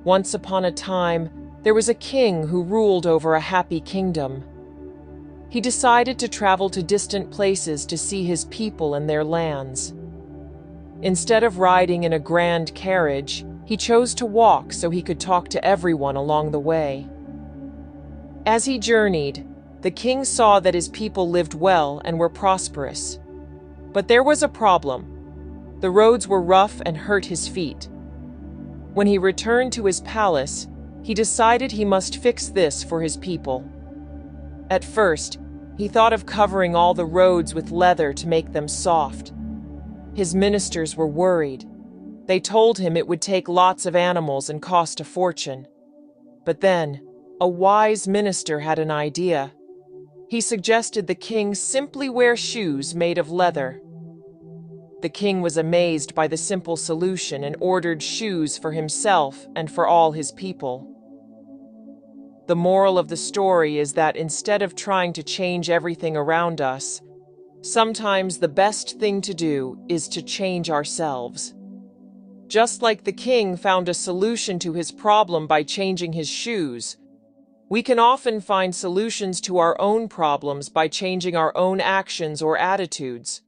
Once upon a time, there was a king who ruled over a happy kingdom. He decided to travel to distant places to see his people and their lands. Instead of riding in a grand carriage, he chose to walk so he could talk to everyone along the way. As he journeyed, the king saw that his people lived well and were prosperous. But there was a problem. The roads were rough and hurt his feet. When he returned to his palace, he decided he must fix this for his people. At first, he thought of covering all the roads with leather to make them soft. His ministers were worried. They told him it would take lots of animals and cost a fortune. But then, a wise minister had an idea. He suggested the king simply wear shoes made of leather. The king was amazed by the simple solution and ordered shoes for himself and for all his people. The moral of the story is that instead of trying to change everything around us, sometimes the best thing to do is to change ourselves. Just like the king found a solution to his problem by changing his shoes, we can often find solutions to our own problems by changing our own actions or attitudes.